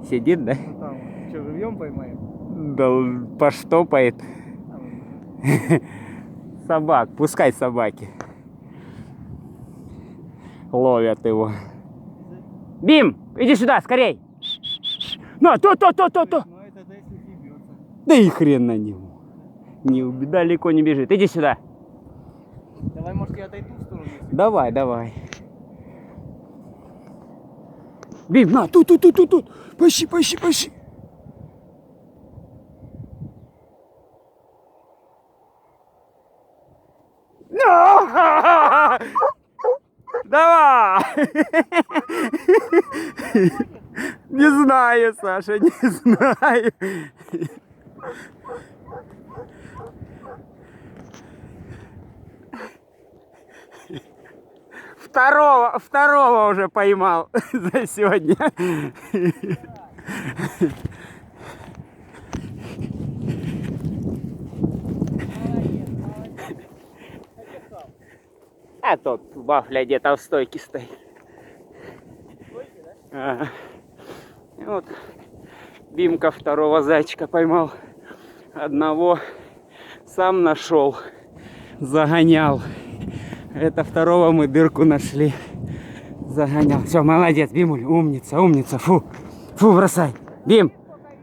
Сидит, да? Ну там, что, живьем поймаем? Да поштопает. Собак, пускай собаки ловят его. Бим, иди сюда, скорей. На, то. Ну это да, если съебется. Да и хрен на него. Далеко не бежит. Иди сюда. Давай, может, я отойду в сторону? Если... Давай. Бим, на, тут. Пощи. Давай! Не знаю, Саша, не знаю. Второго уже поймал за сегодня. А тот вафля где-то в стойке стоит. Ага. И вот Бимка второго зайчика поймал. Одного сам нашел, загонял. Это второго мы дырку нашли. Загонял. Все, молодец, Бимуль, умница. Фу, бросай. Бим,